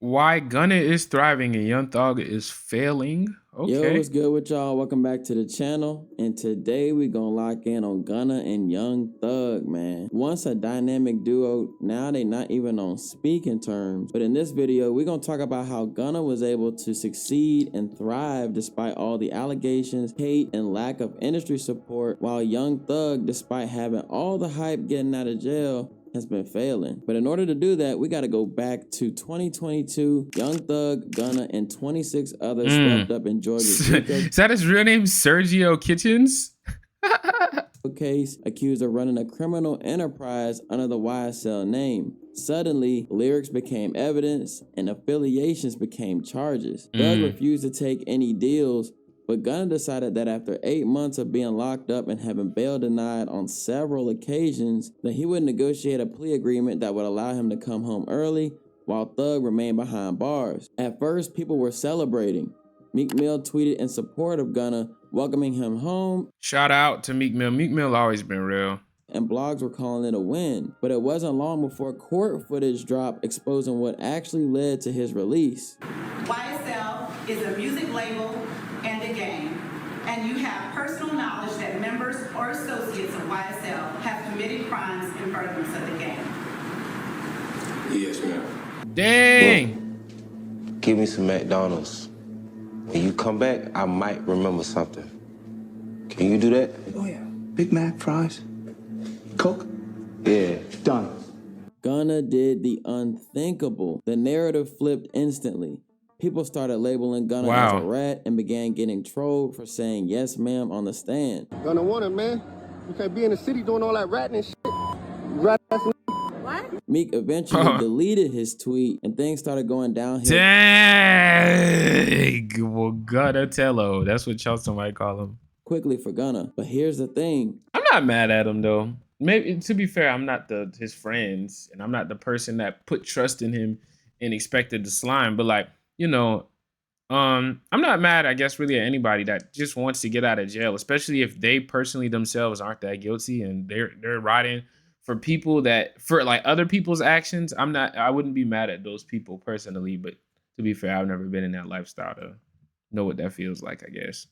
Why Gunna is thriving and Young Thug is failing. Yo, Okay. what's good with y'all? Welcome back to the channel. And today we gonna lock in on Gunna and Young Thug, man. Once a dynamic duo, now they not even on speaking terms. But in this video, we're gonna talk about how Gunna was able to succeed and thrive despite all the allegations, hate, and lack of industry support, while Young Thug, despite having all the hype getting out of jail, has been failing. But in order to do that, we got to go back to 2022. Young Thug, Gunna, and 26 others swept up in Georgia's RICO Is that his real name? Sergio Kitchens? case, accused of running a criminal enterprise under the YSL name. Suddenly, lyrics became evidence and affiliations became charges. Thug refused to take any deals, but Gunna decided that after 8 months of being locked up and having bail denied on several occasions, that he would negotiate a plea agreement that would allow him to come home early while Thug remained behind bars. At first, people were celebrating. Meek Mill tweeted in support of Gunna, welcoming him home. Shout out to Meek Mill. Meek Mill always been real. And blogs were calling it a win. But it wasn't long before court footage dropped exposing what actually led to his release. YSL is a music label and a gang, and you have personal knowledge that members or associates of YSL have committed crimes in furtherance of the gang. Yes, ma'am. Dang. Look, give me some McDonald's. When you come back, I might remember something. Can you do that? Oh, yeah. Big Mac, fries, Coke. Yeah. Done. Gunna did the unthinkable. The narrative flipped instantly. People started labeling Gunna as a rat and began getting trolled for saying yes ma'am on the stand. Gunna want it, man. You can't be in the city doing all that ratting and shit. Rat ass. What? Meek eventually deleted his tweet and things started going downhill. Dang. Well, Gunna-tello. That's what Chelsea might call him. Quickly for Gunna. But here's the thing. I'm not mad at him though. Maybe, to be fair, I'm not his friends, and I'm not the person that put trust in him and expected the slime. But like, you know, I'm not mad, I guess, really at anybody that just wants to get out of jail, especially if they personally themselves aren't that guilty and they're riding for people that, for like other people's actions. I wouldn't be mad at those people personally, but to be fair, I've never been in that lifestyle to know what that feels like, I guess.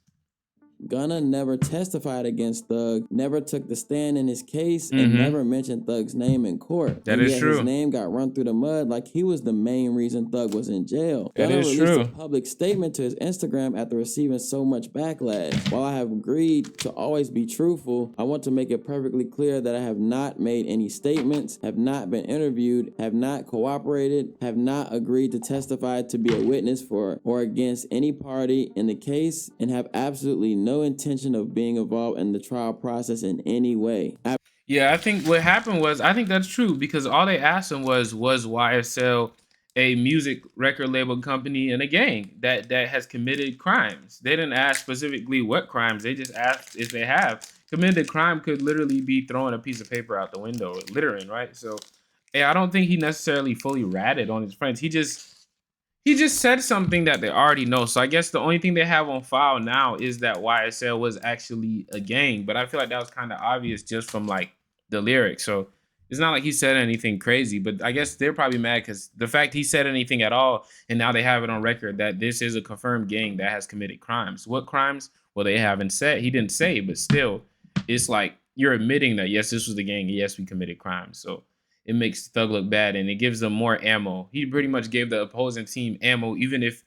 Gunna never testified against Thug, never took the stand in his case, and never mentioned Thug's name in court. That is true. His name got run through the mud like he was the main reason Thug was in jail. That Gunna is released true. a public statement to his Instagram after receiving so much backlash. While I have agreed to always be truthful, I want to make it perfectly clear that I have not made any statements, have not been interviewed, have not cooperated, have not agreed to testify to be a witness for or against any party in the case, and have absolutely no intention of being involved in the trial process in any way. Yeah, I think what happened was, I think that's true, because all they asked him was YSL a music record label company and a gang that has committed crimes? They didn't ask specifically what crimes. They just asked if they have committed crime. Could literally be throwing a piece of paper out the window, littering, right? So, yeah, I don't think he necessarily fully ratted on his friends. He just said something that they already know. So I guess the only thing they have on file now is that YSL was actually a gang. But I feel like that was kind of obvious just from like the lyrics. So it's not like he said anything crazy, but I guess they're probably mad because the fact he said anything at all, and now they have it on record that this is a confirmed gang that has committed crimes. What crimes? Well, they haven't said. He didn't say, but still, it's like you're admitting that, yes, this was the gang. Yes, we committed crimes. So it makes Thug look bad, and it gives them more ammo. He pretty much gave the opposing team ammo, even if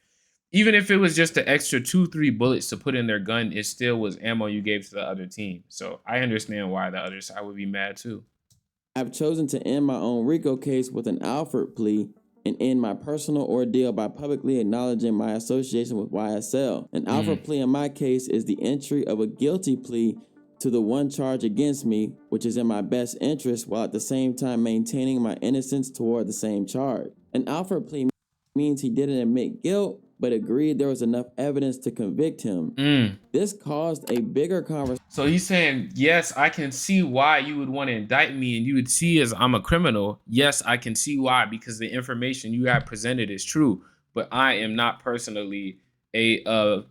it was just an extra 2-3 bullets to put in their gun, it still was ammo you gave to the other team. So I understand why the other side would be mad too. I've chosen to end my own RICO case with an Alford plea and end my personal ordeal by publicly acknowledging my association with YSL. An Alford plea in my case is the entry of a guilty plea to the one charge against me, which is in my best interest, while at the same time maintaining my innocence toward the same charge. An Alford plea means he didn't admit guilt, but agreed there was enough evidence to convict him. This caused a bigger conversation. So he's saying, yes, I can see why you would want to indict me and you would see as I'm a criminal. Yes, I can see why, because the information you have presented is true, but I am not personally a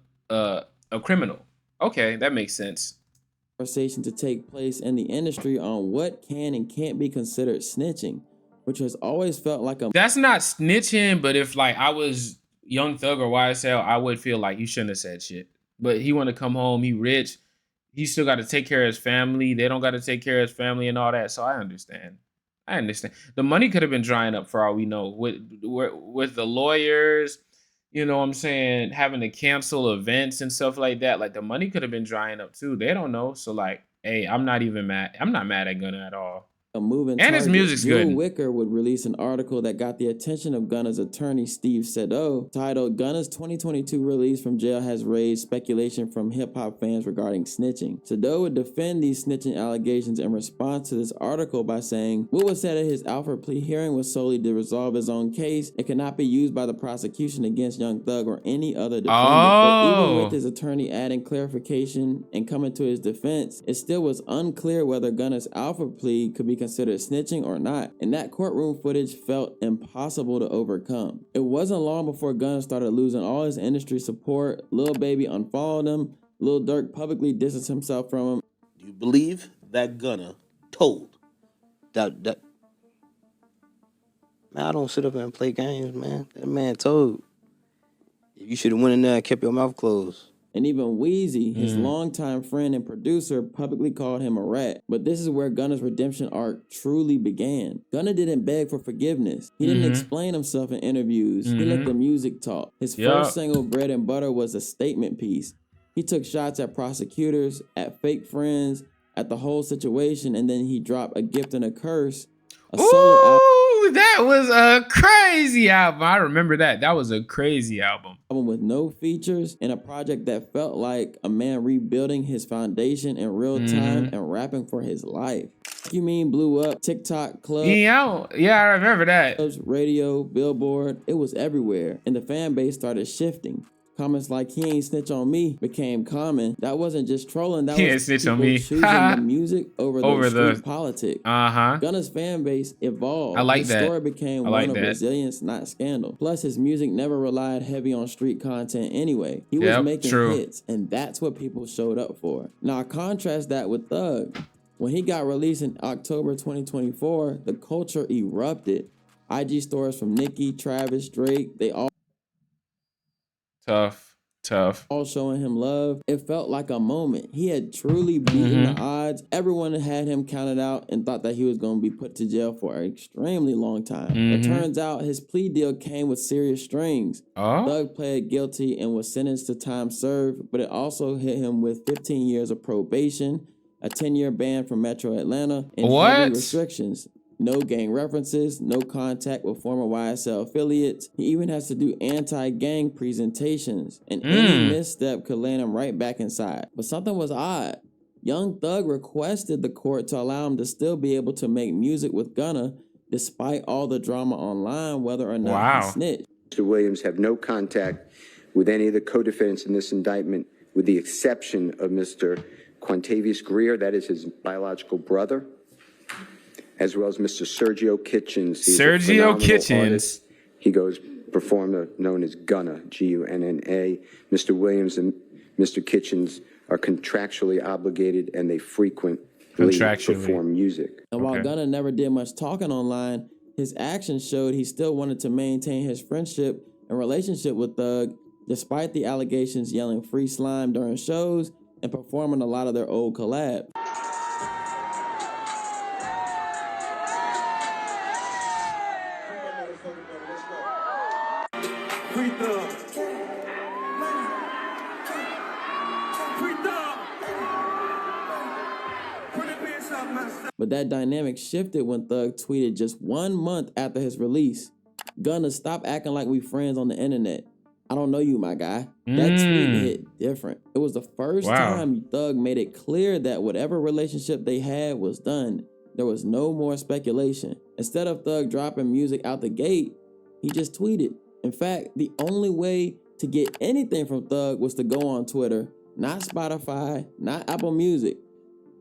criminal. Okay, that makes sense. Conversation to take place in the industry on what can and can't be considered snitching. which has always felt like a That's not snitching, but if like I was Young Thug or YSL, I would feel like you shouldn't have said shit. But he want to come home, he rich, he still got to take care of his family. They don't got to take care of his family and all that. So I understand. I understand. The money could have been drying up for all we know with the lawyers. You know what I'm saying? Having to cancel events and stuff like that. Like the money could have been drying up too. They don't know. So like, hey, I'm not even mad. I'm not mad at Gunna at all. moving And his target. music's Jewel good. Wicker would release an article that got the attention of Gunna's attorney Steve Sado, titled "Gunna's 2022 release from jail has raised speculation from hip-hop fans regarding snitching." Sado would defend these snitching allegations in response to this article by saying, "What was said at his Alford plea hearing was solely to resolve his own case. It cannot be used by the prosecution against Young Thug or any other defendant." But even with his attorney adding clarification and coming to his defense, it still was unclear whether Gunna's Alford plea could be considered snitching or not, and that courtroom footage felt impossible to overcome. It wasn't long before Gunna started losing all his industry support. Lil Baby unfollowed him. Lil Durk publicly distanced himself from him. Do you believe that Gunna told that? Man, I don't sit up and play games, man. That man told. You should have went in there and kept your mouth closed. And even Wheezy, his longtime friend and producer, publicly called him a rat. But this is where Gunna's redemption arc truly began. Gunna didn't beg for forgiveness. He didn't explain himself in interviews. He let the music talk. His first single, Bread and Butter, was a statement piece. He took shots at prosecutors, at fake friends, at the whole situation, and then he dropped A Gift and a Curse, a solo album. That was a crazy album. I remember that. That was a crazy album. With no features, and a project that felt like a man rebuilding his foundation in real time and rapping for his life. You Mean blew up, TikTok, clubs, Yeah, I remember that. radio, Billboard, it was everywhere, and the fan base started shifting. Comments like "he ain't snitch on me" became common. That wasn't just trolling. That He was ain't snitch on people me. choosing the music over the street the politics. Uh-huh. Gunna's fan base evolved. I like His that. story became I like one of that. resilience, not scandal. Plus, his music never relied heavy on street content anyway. He was making hits, and that's what people showed up for. Now, contrast that with Thug. When he got released in October 2024, the culture erupted. IG stories from Nicki, Travis, Drake, they all all showing him love. It felt like a moment. He had truly beaten the odds. Everyone had him counted out and thought that he was going to be put to jail for an extremely long time. It turns out his plea deal came with serious strings. Thug pled guilty and was sentenced to time served, but it also hit him with 15 years of probation, a 10-year ban from Metro Atlanta, and heavy restrictions. No gang references, no contact with former YSL affiliates. He even has to do anti-gang presentations, and any misstep could land him right back inside. But something was odd. Young Thug requested the court to allow him to still be able to make music with Gunna, despite all the drama online, whether or not he snitched. Mr. Williams have no contact with any of the co-defendants in this indictment, with the exception of Mr. Quantavious Greer, that is his biological brother, as well as Mr. Sergio Kitchens. He's Sergio Kitchens. Artist. He goes performer known as Gunna, Gunna. Mr. Williams and Mr. Kitchens are contractually obligated, and they frequently perform music. And while Gunna never did much talking online, his actions showed he still wanted to maintain his friendship and relationship with Thug, despite the allegations yelling "free slime" during shows and performing a lot of their old collabs. But that dynamic shifted when Thug tweeted just 1 month after his release, "Gunna, stop acting like we friends on the internet. I don't know you, my guy." That tweet hit different. It was the first time Thug made it clear that whatever relationship they had was done. There was no more speculation. Instead of Thug dropping music out the gate, he just tweeted. In fact, the only way to get anything from Thug was to go on Twitter, not Spotify, not Apple Music.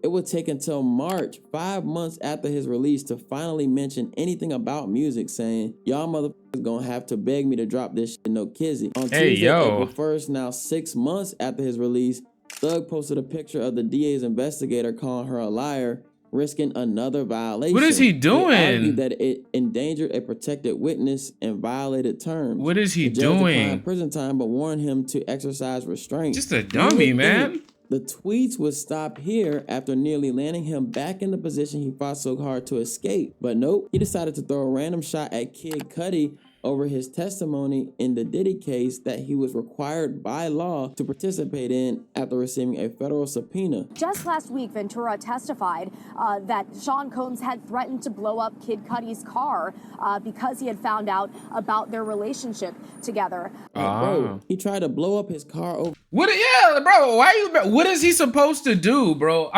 It would take until March, 5 months after his release, to finally mention anything about music, saying, "Y'all motherfuckers gonna have to beg me to drop this shit, no kizzy." On Tuesday, April 1st, now 6 months after his release, Thug posted a picture of the DA's investigator calling her a liar risking another violation. What is he doing? They argued that it endangered a protected witness and violated terms. What is he the judge doing? declined prison time, but warned him to exercise restraint. Just a dummy, man. The tweets would stop here after nearly landing him back in the position he fought so hard to escape. But nope, he decided to throw a random shot at Kid Cudi over his testimony in the Diddy case that he was required by law to participate in after receiving a federal subpoena. Just last week, Ventura testified that Sean Combs had threatened to blow up Kid Cudi's car because he had found out about their relationship together. Bro, he tried to blow up his car over. What? Yeah, bro. What is he supposed to do, bro?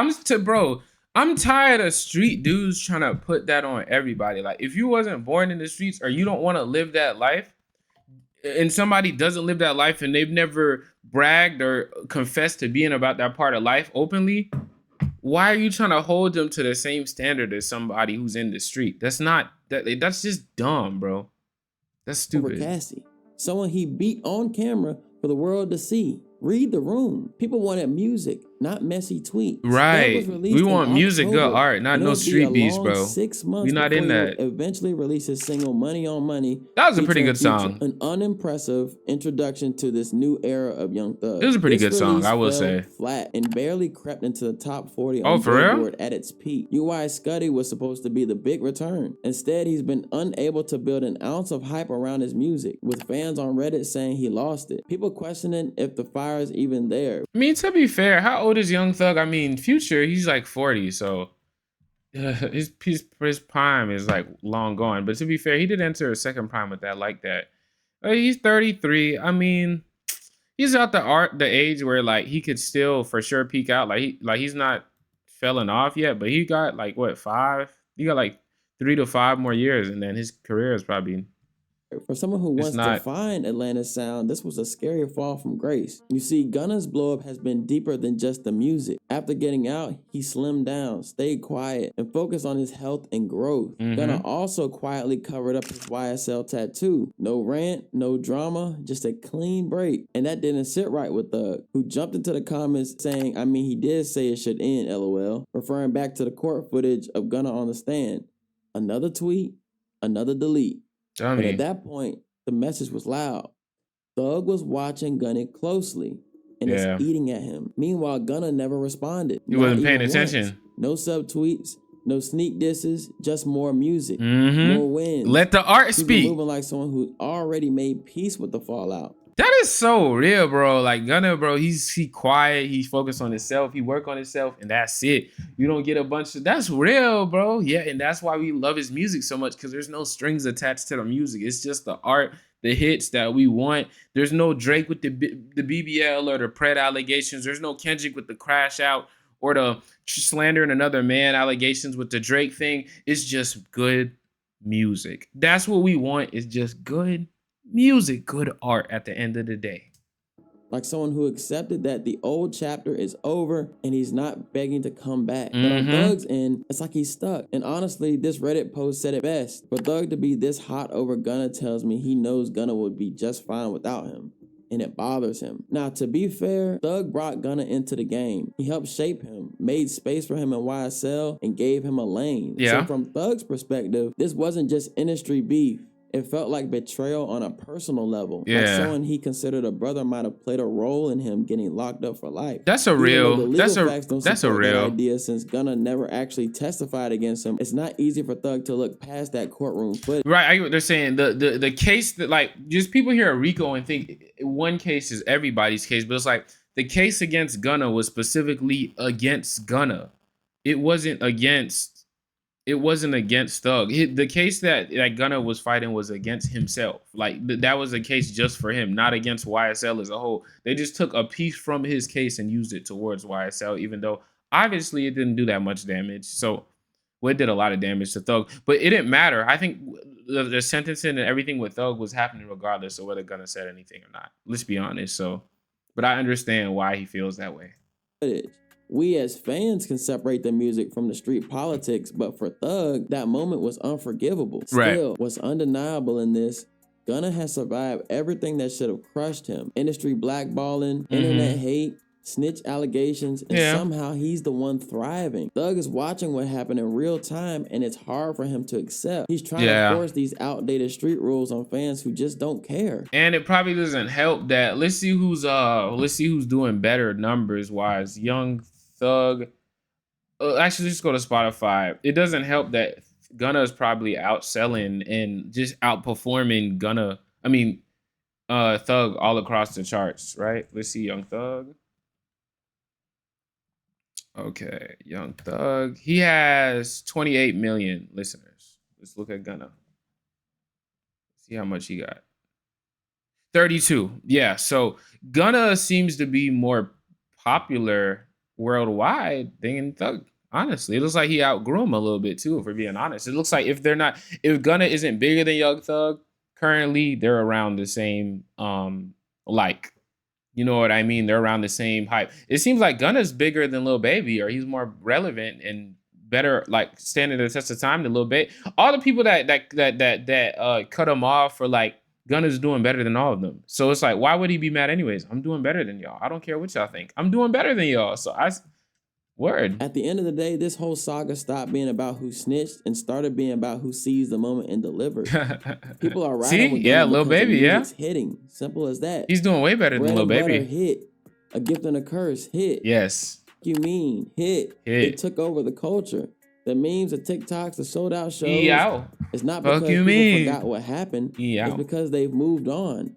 I'm tired of street dudes trying to put that on everybody. Like, if you wasn't born in the streets or you don't want to live that life, and somebody doesn't live that life and they've never bragged or confessed to being about that part of life openly, why are you trying to hold them to the same standard as somebody who's in the street? That's just dumb, bro. That's stupid. Over Cassie, someone he beat on camera for the world to see. Read the room. People wanted music, not messy tweets. Right. We want music, good art, not no street beats, bro. 6 months. We not in that. Eventually released his single "Money on Money." That was a pretty good song. An unimpressive introduction to this new era of Young Thug. It was a pretty good song, I will say. Flat and barely crept into the top 40 on Billboard at its peak. UI Scuddy was supposed to be the big return. Instead, he's been unable to build an ounce of hype around his music, with fans on Reddit saying he lost it. People questioning if the fire is even there. I mean, to be fair, how old is Young Thug? I mean, Future, he's like 40, so his prime is like long gone. But to be fair, he did enter a second prime with that like that. He's 33. I mean, he's at the age where like he could still for sure peak out. He's not falling off yet, but he got like what, 5? He got like 3 to 5 more years, and then his career is probably. For someone who wants to find Atlanta's sound, this was a scary fall from grace. You see, Gunna's blow-up has been deeper than just the music. After getting out, he slimmed down, stayed quiet, and focused on his health and growth. Gunna also quietly covered up his YSL tattoo. No rant, no drama, just a clean break. And that didn't sit right with Thug, who jumped into the comments saying, I mean, he did say it should end, LOL, referring back to the court footage of Gunna on the stand. Another tweet, another delete. But at that point, the message was loud. Thug was watching Gunna closely and is eating at him. Meanwhile, Gunna never responded. He wasn't paying attention. Once. No subtweets, no sneak disses, just more music, more wins. Let the art speak. Moving like someone who already made peace with the fallout. That is so real, bro. Like Gunna, bro, he quiet, he focused on himself, he work on himself, and that's it. You don't get a bunch of that's real, bro. Yeah, and that's why we love his music so much, because there's no strings attached to the music. It's just the art, the hits that we want. There's no Drake with the BBL or the Pred allegations. There's no Kendrick with the crash out or the slandering another man allegations with the Drake thing. It's just good music. That's what we want, is just good music, good art at the end of the day. Like someone who accepted that the old chapter is over and he's not begging to come back. But on Thug's end, it's like he's stuck. And honestly, this Reddit post said it best. For Thug to be this hot over Gunna tells me he knows Gunna would be just fine without him. And it bothers him. Now, to be fair, Thug brought Gunna into the game. He helped shape him, made space for him in YSL, and gave him a lane. Yeah. So from Thug's perspective, this wasn't just industry beef. It felt like betrayal on a personal level. Yeah. Like someone he considered a brother might have played a role in him getting locked up for life. That's a real idea, since Gunna never actually testified against him. It's not easy for Thug to look past that courtroom footage. Right, I get what they're saying. The case that, like, just people hear a RICO and think one case is everybody's case, but it's like the case against Gunna was specifically against Gunna. It wasn't against Thug. The case that Gunna was fighting was against himself. Like that was a case just for him, not against YSL as a whole. They just took a piece from his case and used it towards YSL, even though obviously it didn't do that much damage. So it did a lot of damage to Thug, but it didn't matter. I think the sentencing and everything with Thug was happening regardless of whether Gunna said anything or not. Let's be honest. But I understand why he feels that way. We as fans can separate the music from the street politics, but for Thug, that moment was unforgivable. Still, what's undeniable in this, Gunna has survived everything that should have crushed him. Industry blackballing, internet hate, snitch allegations, and somehow he's the one thriving. Thug is watching what happened in real time, and it's hard for him to accept. He's trying to force these outdated street rules on fans who just don't care. And it probably doesn't help that let's see who's doing better numbers wise. Young Thug. Actually, just go to Spotify. It doesn't help that Gunna is probably outselling and just outperforming Thug all across the charts, right? Let's see Young Thug. Okay, Young Thug. He has 28 million listeners. Let's look at Gunna. See how much he got. 32. Yeah, so Gunna seems to be more popular worldwide than Thug. Honestly, it looks like he outgrew him a little bit too, if we're being honest. It looks like if Gunna isn't bigger than Young Thug, currently they're around the same you know what I mean? They're around the same hype. It seems like Gunna's bigger than Lil Baby, or he's more relevant and better, like standing the test of time than Lil Baby. All the people that cut him off for like Gunna's doing better than all of them. So it's like, why would he be mad anyways? I'm doing better than y'all. I don't care what y'all think. I'm doing better than y'all. So word. At the end of the day, this whole saga stopped being about who snitched and started being about who seized the moment and delivered. People are riding with Gunna Lil Baby, it's hitting. Simple as that. He's doing way better than Lil Baby. Hit. A Gift and a Curse hit. Yes. You mean hit. It took over the culture. The memes, the TikToks, the sold out shows. It's not because people forgot what happened. It's because they've moved on.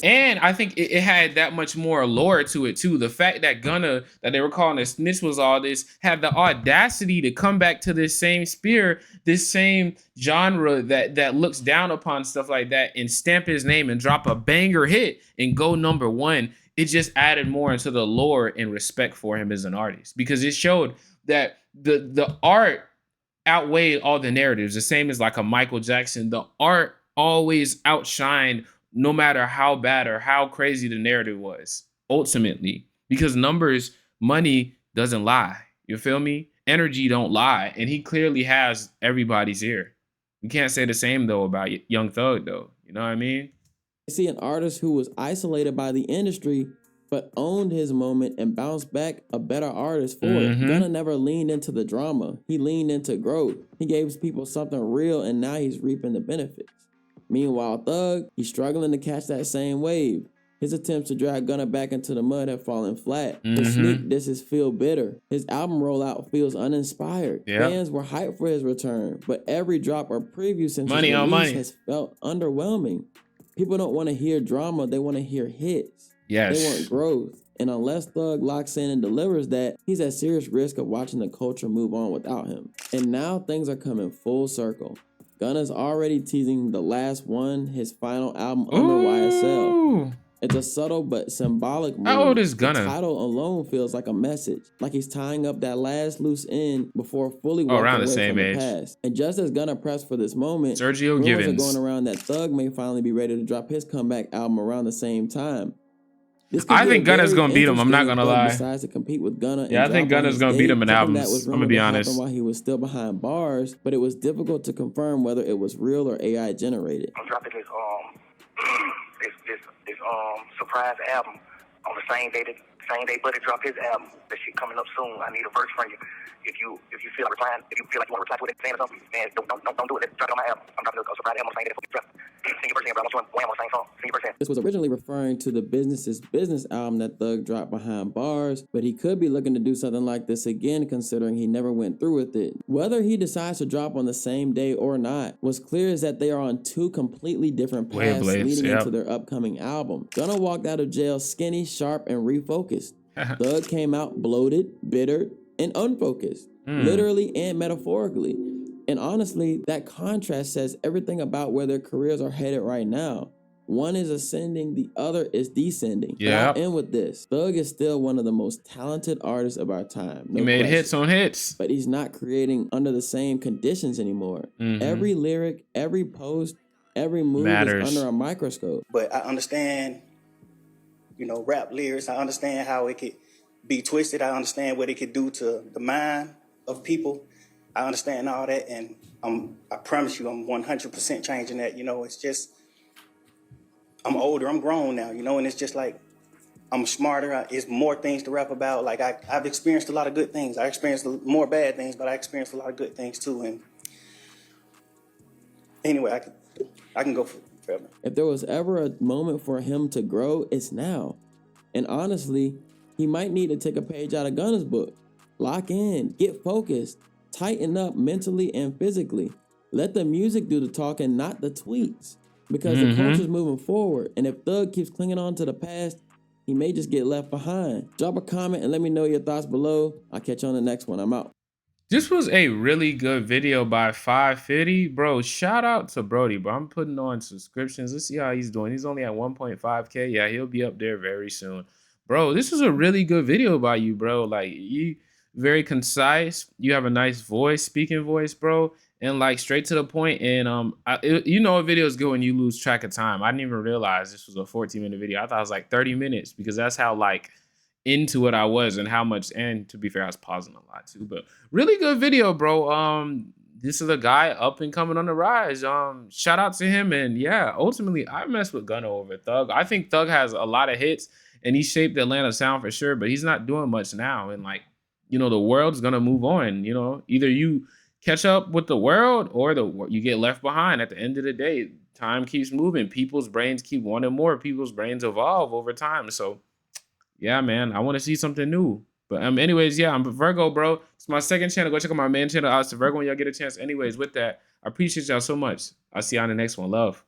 And I think it had that much more allure to it too. The fact that Gunna, that they were calling a snitch was all this, had the audacity to come back to this same spear, this same genre that looks down upon stuff like that, and stamp his name and drop a banger hit and go #1. It just added more into the lore and respect for him as an artist, because it showed that the art outweighed all the narratives. The same as like a Michael Jackson, the art always outshined no matter how bad or how crazy the narrative was, ultimately, because numbers, money doesn't lie. You feel me? Energy don't lie. And he clearly has everybody's ear. You can't say the same, though, about Young Thug, though. You know what I mean? See an artist who was isolated by the industry, but owned his moment and bounced back a better artist for it. Gunna never leaned into the drama. He leaned into growth. He gave people something real, and now he's reaping the benefits. Meanwhile, Thug, he's struggling to catch that same wave. His attempts to drag Gunna back into the mud have fallen flat. His sneak disses feel bitter. His album rollout feels uninspired. Fans were hyped for his return, but every drop or preview since his release has felt underwhelming. People don't want to hear drama, they want to hear hits. They want growth. And unless Thug locks in and delivers that, he's at serious risk of watching the culture move on without him. And now things are coming full circle. Gunna's already teasing The Last One, his final album under YSL. It's a subtle but symbolic move. How old is Gunna? The title alone feels like a message, like he's tying up that last loose end before fully walking away from the past. And just as Gunna pressed for this moment, Sergio rumors Givens are going around that Thug may finally be ready to drop his comeback album around the same time. I think Gunna's gonna beat him. I'm not gonna lie. Decides to compete with Gunna. I think Gunna's gonna beat him in albums. I'm gonna be honest. While he was still behind bars, but it was difficult to confirm whether it was real or AI generated. I'm dropping this surprise album on the same day Buddy dropped his album. That shit coming up soon. I need a verse from you. If you feel like replying, if you feel like you want to reply to it, saying something, man, don't do it. Drop it on my album. I'm dropping a surprise album on the same day that you drop. Sing your verse in, bro. I want you on the same song. Sing your verse in. This was originally referring to the Business's Business album that Thug dropped behind bars, but he could be looking to do something like this again, considering he never went through with it. Whether he decides to drop on the same day or not, what's clear is that they are on two completely different paths leading into their upcoming album. Gunna walked out of jail skinny, sharp, and refocused. Thug came out bloated, bitter, and unfocused, literally and metaphorically. And honestly, that contrast says everything about where their careers are headed right now. One is ascending, the other is descending. Yeah. I'll end with this. Thug is still one of the most talented artists of our time. He made hits on hits. But he's not creating under the same conditions anymore. Every lyric, every post, every move is under a microscope. But I understand, rap lyrics. I understand how it could be twisted. I understand what it could do to the mind of people. I understand all that, and I promise you I'm 100% changing that. It's just, I'm older, I'm grown now, and it's just like, I'm smarter. It's more things to rap about. Like I've experienced a lot of good things. I experienced more bad things, but I experienced a lot of good things too. And anyway, I can go forever. If there was ever a moment for him to grow, it's now. And honestly, he might need to take a page out of Gunna's book. Lock in, get focused, tighten up mentally and physically. Let the music do the talking, not the tweets. Because the culture's moving forward. And if Thug keeps clinging on to the past, he may just get left behind. Drop a comment and let me know your thoughts below. I'll catch you on the next one. I'm out. This was a really good video by 550. Bro, shout out to Brody, bro. I'm putting on subscriptions. Let's see how he's doing. He's only at 1.5K. Yeah, he'll be up there very soon. Bro, this is a really good video by you, bro. Like, you very concise. You have a nice voice, speaking voice, bro. And like straight to the point. And you know a video is good when you lose track of time. I didn't even realize this was a 14-minute video. I thought it was like 30 minutes because that's how like into it I was and how much, and to be fair, I was pausing a lot too, but really good video, bro. This is a guy up and coming on the rise. Shout out to him. And yeah, ultimately I mess with Gunna over Thug. I think Thug has a lot of hits and he shaped the Atlanta sound for sure, but he's not doing much now. And like, you know, the world's gonna move on. You know, either you catch up with the world or you get left behind. At the end of the day, time keeps moving. People's brains keep wanting more. People's brains evolve over time. So yeah, man, I want to see something new. But anyways, yeah, I'm Virgo, bro. It's my second channel. Go check out my main channel, out to Virgo, when y'all get a chance. Anyways, with that, I appreciate y'all so much. I'll see y'all on the next one. Love.